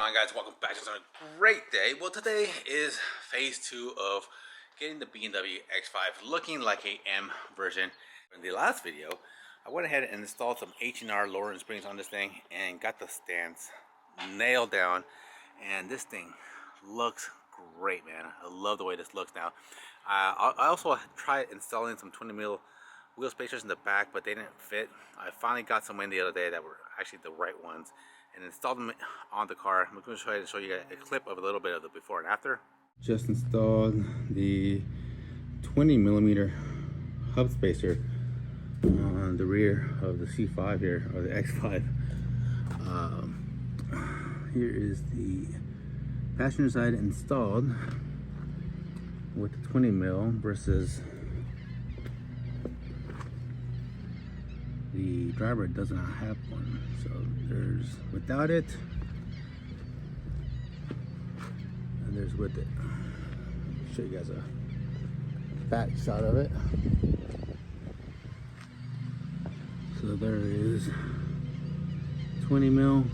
on, guys? Welcome back to another great day. Well, today is phase 2 of getting the BMW X5 looking like a M version. In the last video, I went ahead and installed some H&R lowering springs on this thing and got the stance nailed down, and this thing looks great, man. I love the way this looks now. I also tried installing some 20 mil wheel spacers in the back, but they didn't fit. I finally got some in the other day that were actually the right ones and installed them on the car. I'm going to try to show you a clip of a little bit of the before and after. Just installed the 20 millimeter hub spacer on the rear of the C5 here, or the X5. Here is the passenger side installed with the 20 mil versus the driver does not have one. So there's without it and there's with it. I'll show you guys a back shot of it. So there is 20 mil,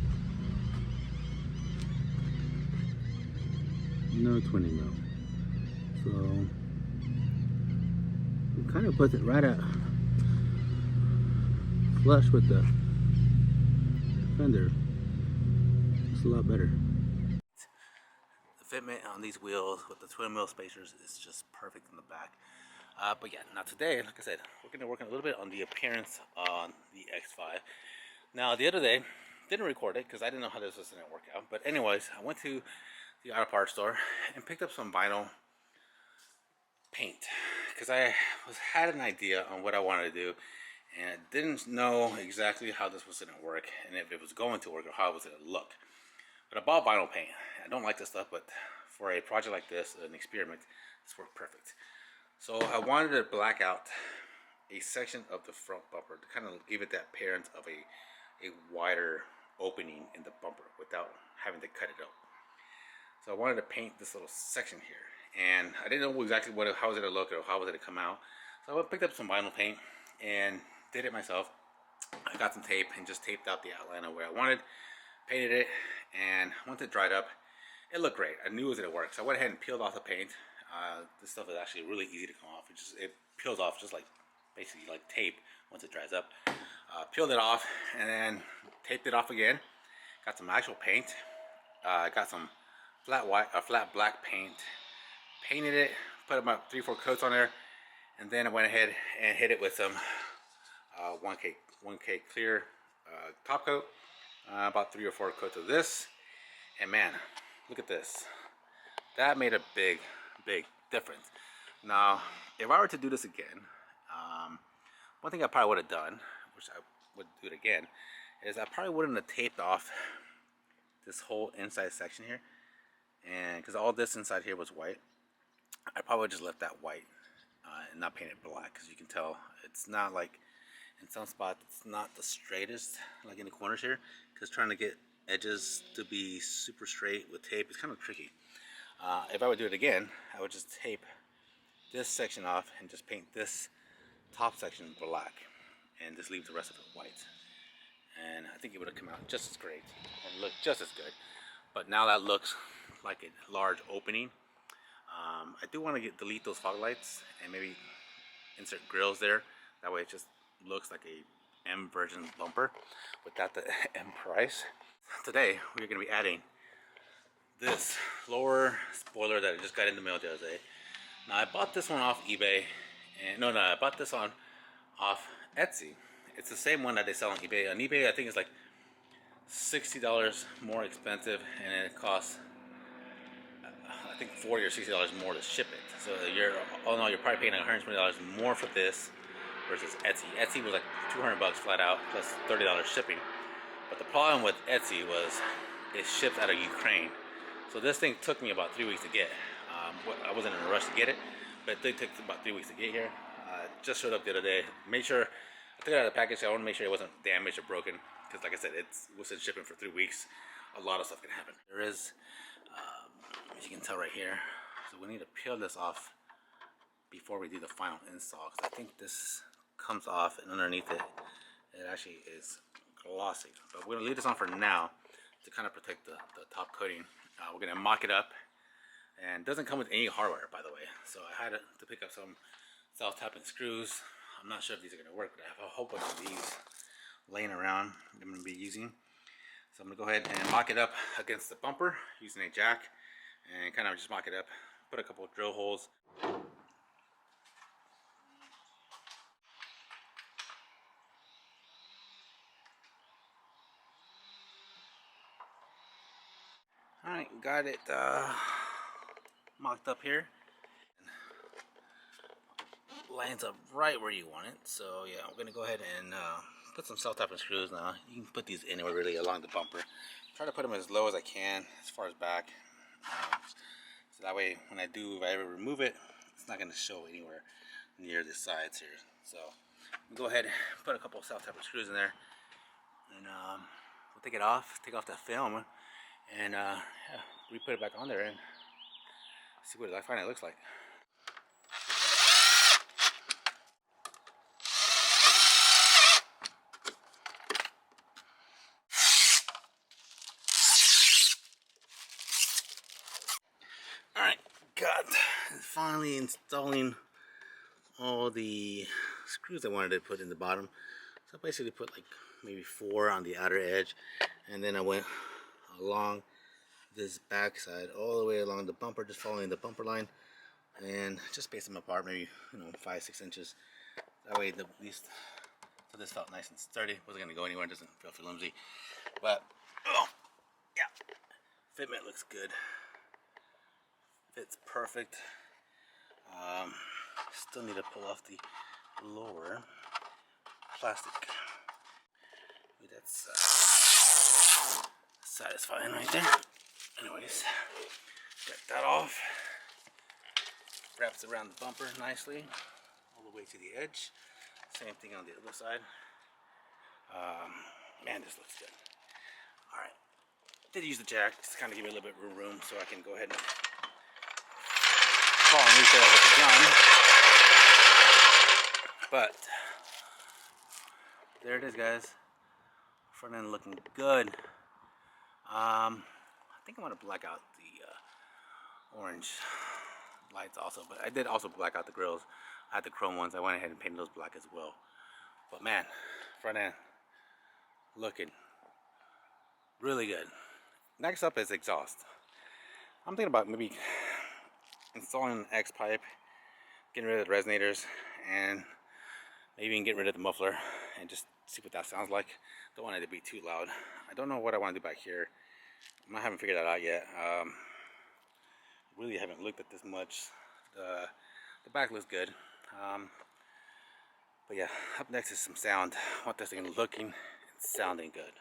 no 20 mil. So it kind of puts it right at flush with the fender. It's a lot better. The fitment on these wheels with the 20 mil spacers is just perfect in the back. But yeah, now today, like I said, we're going to work a little bit on the appearance on the X5. Now the other day, didn't record it because I didn't know how this was going to work out. But anyways, I went to the auto parts store and picked up some vinyl paint because I had an idea on what I wanted to do, and I didn't know exactly how this was going to work and if it was going to work or how it was going to look. But I bought vinyl paint. I don't like this stuff, but for a project like this, an experiment, this worked perfect. So I wanted to black out a section of the front bumper to kind of give it that appearance of a wider opening in the bumper without having to cut it up. So I wanted to paint this little section here, and I didn't know exactly how was it to look or how was it to come out. So I picked up some vinyl paint and did it myself. I got some tape and just taped out the outline of where I wanted, painted it, and once it dried up, it looked great. I knew it was going to work, so I went ahead and peeled off the paint. This stuff is actually really easy to come off. It peels off just like basically like tape once it dries up. Peeled it off and then taped it off again. Got some actual paint. Got some flat black paint. Painted it. Put about 3-4 coats on there, and then I went ahead and hit it with some 1K clear top coat. About 3 or 4 coats of this, and man, look at this. That made a big difference. Now, if I were to do this again, one thing I probably would have done, which I would do it again, is I probably wouldn't have taped off this whole inside section here, and because all this inside here was white, I probably just left that white and not paint it black, because you can tell it's not like, in some spots it's not the straightest, like in the corners here, because trying to get edges to be super straight with tape is kind of tricky. If I would do it again, I would just tape this section off and just paint this top section black and just leave the rest of it white, and I think it would have come out just as great and looked just as good. But now that looks like a large opening. I do want to delete those fog lights and maybe insert grills there. That way it just looks like a M version bumper without the M price. Today we're going to be adding this lower spoiler that I just got in the mail the other day. Now I bought this one off eBay, and I bought this off Etsy. It's the same one that they sell on eBay. On eBay I think it's like $60 more expensive, and it costs I think $40 or $60 more to ship it. So all in all, you're probably paying $120 more for this versus Etsy. Etsy was like $200 flat out plus $30 shipping. But the problem with Etsy was it ships out of Ukraine. So this thing took me about 3 weeks to get. I wasn't in a rush to get it, but it did take about 3 weeks to get here. Just showed up the other day. Made sure I took it out of the package. So I want to make sure it wasn't damaged or broken, because like I said, it was in shipping for 3 weeks. A lot of stuff can happen. There is, as you can tell right here, so we need to peel this off before we do the final install, because I think this comes off, and underneath it, it actually is glossy. But we're gonna leave this on for now. to kind of protect the top coating. We're gonna mock it up, and it doesn't come with any hardware, by the way. So I had to pick up some self-tapping screws. I'm not sure if these are gonna work, but I have a whole bunch of these laying around I'm gonna be using. So I'm gonna go ahead and mock it up against the bumper using a jack, and kind of just mock it up. Put a couple of drill holes. Alright, got it mocked up here. Lines up right where you want it. So yeah, I'm gonna go ahead and put some self-tapping screws now. You can put these anywhere really along the bumper. Try to put them as low as I can, as far as back. So that way, when if I ever remove it, it's not gonna show anywhere near the sides here. So I'm gonna go ahead and put a couple of self-tapping screws in there, and we'll take off the film, and yeah, re-put it back on there and see what I find it looks like. Alright, finally installing all the screws I wanted to put in the bottom. So I basically put like maybe 4 on the outer edge, and then I went along this back side all the way along the bumper, just following the bumper line, and just space them apart, maybe 5-6 inches. That way, at least, so this felt nice and sturdy. Wasn't gonna go anywhere. It doesn't feel flimsy, but yeah, fitment looks good. Fits perfect. Still need to pull off the lower plastic. That's satisfying right there. Anyways, got that off. Wraps around the bumper nicely, all the way to the edge. Same thing on the other side. Man, this looks good. Alright, did use the jack just to kind of give me a little bit of room so I can go ahead and call and reach out with the gun. But there it is, guys. Front end looking good. I think I'm gonna black out the orange lights also, but I did also black out the grills. I had the chrome ones. I went ahead and painted those black as well. But man, front end looking really good. Next up is exhaust. I'm thinking about maybe installing an X pipe, getting rid of the resonators, and maybe even getting rid of the muffler and just see what that sounds like. Don't want it to be too loud. I don't know what I want to do back here. I haven't figured that out yet. Really haven't looked at this much. The back looks good. But yeah, up next is some sound. I want this thing looking and sounding good.